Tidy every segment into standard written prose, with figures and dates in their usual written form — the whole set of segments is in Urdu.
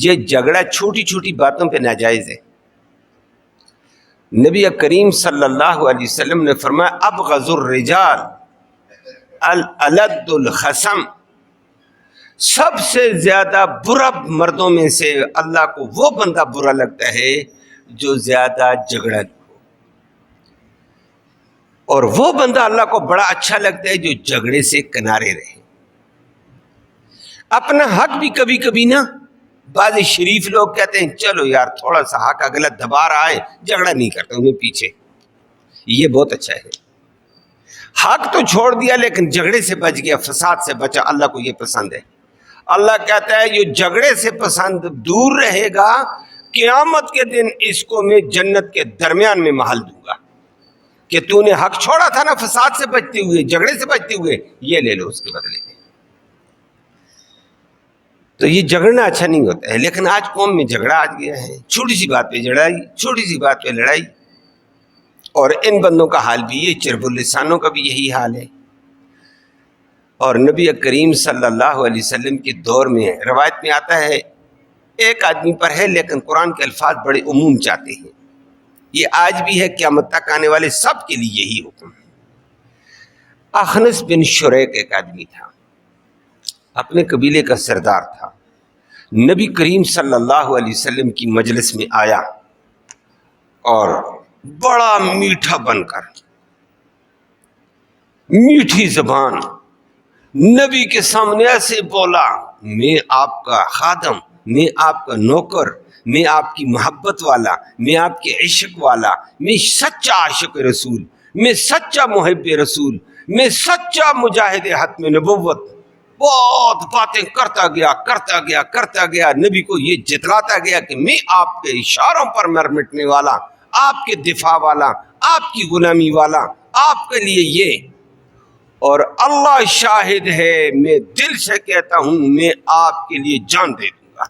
یہ جھگڑا چھوٹی چھوٹی باتوں پہ ناجائز ہے۔ نبی کریم صلی اللہ علیہ وسلم نے فرمایا ابغض الرجال الالد الخصم، سب سے زیادہ برا مردوں میں سے اللہ کو وہ بندہ برا لگتا ہے جو زیادہ جھگڑا، اور وہ بندہ اللہ کو بڑا اچھا لگتا ہے جو جھگڑے سے کنارے رہے۔ اپنا حق بھی کبھی کبھی نا، بعض شریف لوگ کہتے ہیں چلو یار تھوڑا سا حق اگلا دبا رہا ہے، جھگڑا نہیں کرتا انہیں پیچھے، یہ بہت اچھا ہے۔ حق تو چھوڑ دیا لیکن جھگڑے سے بچ گیا، فساد سے بچا، اللہ کو یہ پسند ہے۔ اللہ کہتا ہے جو جھگڑے سے پسند دور رہے گا، قیامت کے دن اس کو میں جنت کے درمیان میں محل دوں گا کہ تو نے حق چھوڑا تھا نا، فساد سے بچتے ہوئے، جھگڑے سے بچتے ہوئے، یہ لے لو اس کے بدلے میں۔ تو یہ جھگڑنا اچھا نہیں ہوتا ہے، لیکن آج قوم میں جھگڑا آ گیا ہے، چھوٹی سی بات پہ لڑائی، چھوٹی سی بات پہ لڑائی، اور ان بندوں کا حال بھی یہ، چرب اللسانوں کا بھی یہی حال ہے۔ اور نبی کریم صلی اللہ علیہ وسلم کے دور میں روایت میں آتا ہے ایک آدمی پر ہے لیکن قرآن کے الفاظ بڑے عموم چاہتے ہیں، یہ آج بھی ہے، قیامت تک آنے والے سب کے لیے یہی حکم ہے۔ اخنس بن شریک ایک آدمی تھا، اپنے قبیلے کا سردار تھا، نبی کریم صلی اللہ علیہ وسلم کی مجلس میں آیا اور بڑا میٹھا بن کر، میٹھی زبان، نبی کے سامنے ایسے بولا، میں آپ کا خادم، میں آپ کا نوکر، میں آپ کی محبت والا، میں آپ کے عشق والا، میں سچا عاشق رسول، میں سچا محب رسول، میں سچا مجاہد ختم نبوت۔ بہت باتیں کرتا گیا، نبی کو یہ جتلاتا گیا کہ میں آپ کے اشاروں پر مر مٹنے والا، آپ کے دفاع والا، آپ کی غلامی والا، آپ کے لیے یہ، اور اللہ شاہد ہے میں دل سے کہتا ہوں میں آپ کے لیے جان دے دوں گا،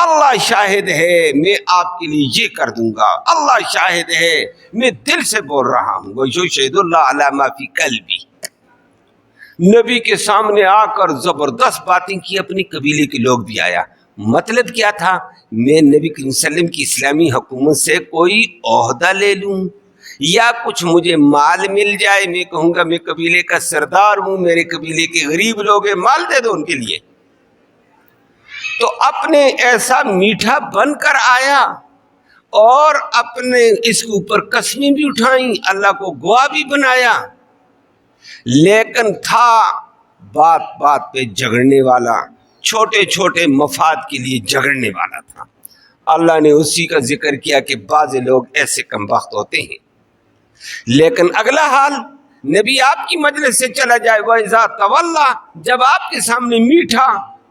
اللہ شاہد ہے میں آپ کے لیے یہ کر دوں گا، اللہ شاہد ہے میں دل سے بول رہا ہوں، وَيُشْهِدُ اللَّهُ عَلَى مَا فِي قَلْبِي۔ نبی کے سامنے آ کر زبردست باتیں کی، اپنی قبیلے کے لوگ بھی آیا۔ مطلب کیا تھا؟ میں نبی کریم صلی اللہ علیہ وسلم کی اسلامی حکومت سے کوئی عہدہ لے لوں یا کچھ مجھے مال مل جائے، میں کہوں گا میں قبیلے کا سردار ہوں، میرے قبیلے کے غریب لوگ ہیں، مال دے دو ان کے لیے۔ تو اپنے ایسا میٹھا بن کر آیا اور اپنے اس کے اوپر قسمیں بھی اٹھائیں، اللہ کو گواہ بھی بنایا، لیکن تھا بات بات پہ جھگڑنے والا، چھوٹے چھوٹے مفاد کے لیے جھگڑنے والا تھا۔ اللہ نے اسی کا ذکر کیا کہ بعض لوگ ایسے کم بخت ہوتے ہیں۔ لیکن اگلا حال، نبی آپ کی مجلس سے چلا جائے، وَإِذَا تَوَلَّى، جب آپ کے سامنے میٹھا،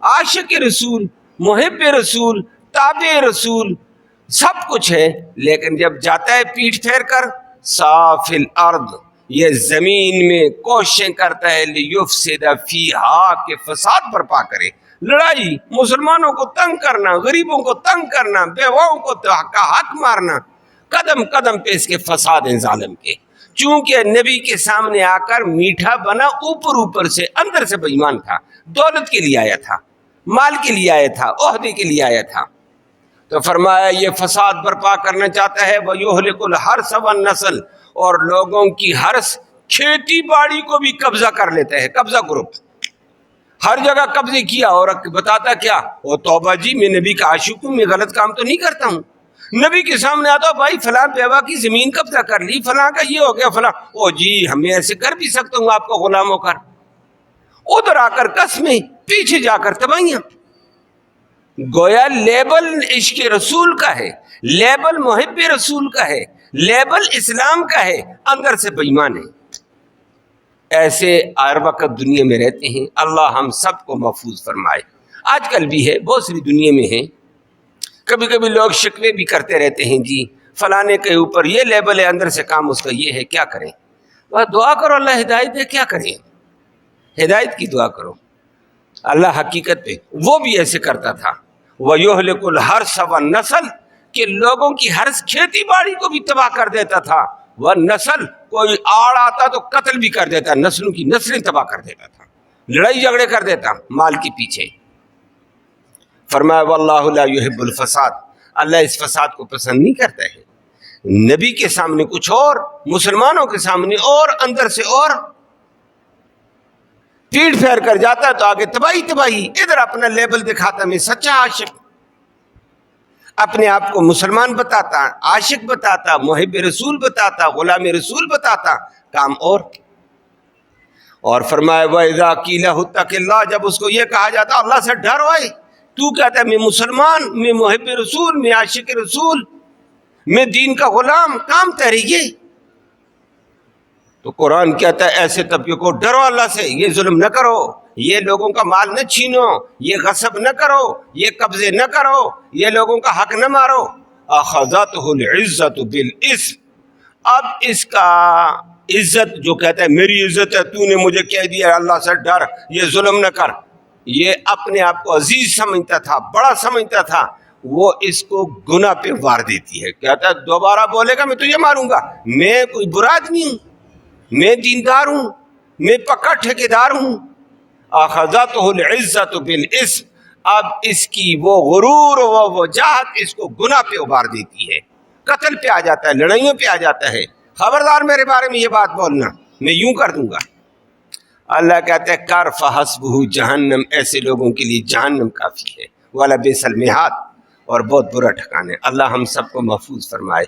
عاشق رسول، محب رسول، تابع رسول سب کچھ ہے، لیکن جب جاتا ہے پیٹھ پھیر کر، صاف الارض، یہ زمین میں کوششیں کرتا ہے، لیفسد فیہا، کہ فساد برپا کرے، لڑائی، مسلمانوں کو تنگ کرنا، غریبوں کو تنگ کرنا، بیواؤں کو کا حق مارنا، قدم قدم پہ اس کے فساد ہیں ظالم کے۔ چونکہ نبی کے سامنے آ کر میٹھا بنا، اوپر سے اندر سے بے ایمان تھا، دولت کے لیے آیا تھا، مال کے لیے آیا تھا، عہدے کے لیے آیا تھا، تو فرمایا یہ فساد برپا کرنا چاہتا ہے، وَيُهْلِكُ الْحَرْثَ وَالنَّسْلَ، اور لوگوں کی حرث، کھیتی باڑی کو بھی قبضہ کر لیتا ہے، قبضہ گروپ ہر جگہ قبضے کیا، اور بتاتا کیا، وہ توبہ جی میں نبی کا عاشق ہوں، میں غلط کام تو نہیں کرتا ہوں۔ نبی کے سامنے آتا، بھائی فلاں بیوہ کی زمین قبضہ کر لی، فلاں کا یہ ہو گیا، فلاں، او جی ہمیں ایسے کر بھی سکتا ہوں آپ کو غلام ہو کر، ادھر آ کر قسمیں، پیچھے جا کر تباہیاں۔ گویا لیبل عشق رسول کا ہے، لیبل محب رسول کا ہے، لیبل اسلام کا ہے، اندر سے بے ایمان ہے۔ ایسے ہر وقت دنیا میں رہتے ہیں، اللہ ہم سب کو محفوظ فرمائے۔ آج کل بھی ہے، بہت ساری دنیا میں ہیں، کبھی کبھی لوگ شکوے بھی کرتے رہتے ہیں، جی فلانے کے اوپر یہ لیبل ہے، اندر سے کام اس کا یہ ہے، کیا کریں؟ بس دعا کرو اللہ ہدایت دے، کیا کریں؟ ہدایت کی دعا کرو۔ اللہ حقیقت پہ وہ بھی ایسے کرتا تھا، وَيُهْلِكُ الْحَرْثَ وَالنَّسْلَ، کہ لوگوں کی حرث، کھیتی باڑی کو بھی تباہ کر دیتا تھا، وَالنَّسْلَ، کوئی آڑ آتا تو قتل بھی کر دیتا، نسلوں کی نسلیں تباہ کر دیتا تھا، لڑائی جھگڑے کر دیتا مال کے پیچھے۔ فرمایا واللہ لا یحب الفساد، اللہ اس فساد کو پسند نہیں کرتا ہے۔ نبی کے سامنے کچھ اور، مسلمانوں کے سامنے اور، اندر سے اور، پیٹ پھیر کر جاتا ہے تو آگے تباہی تباہی، ادھر اپنا لیبل دکھاتا میں سچا عاشق، اپنے آپ کو مسلمان بتاتا، عاشق بتاتا، محب رسول بتاتا، غلام رسول بتاتا، کام اور فرمایا وَإِذَا قِيلَ اتَّقِ اللَّهَ، جب اس کو یہ کہا جاتا اللہ سے ڈر ہوئے، تو کہتا ہے میں مسلمان، میں محب رسول، میں عاشق رسول، میں دین کا غلام، کام تحریکے۔ تو قرآن کہتا ہے ایسے طبقے کو ڈرو اللہ سے، یہ ظلم نہ کرو، یہ لوگوں کا مال نہ چھینو، یہ غصب نہ کرو، یہ قبضے نہ کرو، یہ لوگوں کا حق نہ مارو۔ اخذتہ العزت بالاسم، اب اس کا عزت جو کہتا ہے میری عزت ہے، تو نے مجھے کہہ دیا اللہ سے ڈر، یہ ظلم نہ کر، یہ اپنے آپ کو عزیز سمجھتا تھا، بڑا سمجھتا تھا، وہ اس کو گناہ پہ وار دیتی ہے۔ کہتا ہے دوبارہ بولے گا میں تجھے ماروں گا، میں کوئی برا آدمی ہوں، میں دیندار ہوں، میں پکا ٹھیکیدار ہوں۔ اخذتہ العزت بالاسم، اب اس کی وہ غرور و وجاہت اس کو گناہ پہ ابھار دیتی ہے، قتل پہ آ جاتا ہے، لڑائیوں پہ آ جاتا ہے، خبردار میرے بارے میں یہ بات بولنا، میں یوں کر دوں گا۔ اللہ کہتا ہے کر فحسبہ جہنم، ایسے لوگوں کے لیے جہنم کافی ہے، وَلَبِئْسَ الْمِہَادُ، اور بہت برا ٹھکانا ہے۔ اللہ ہم سب کو محفوظ فرمائے۔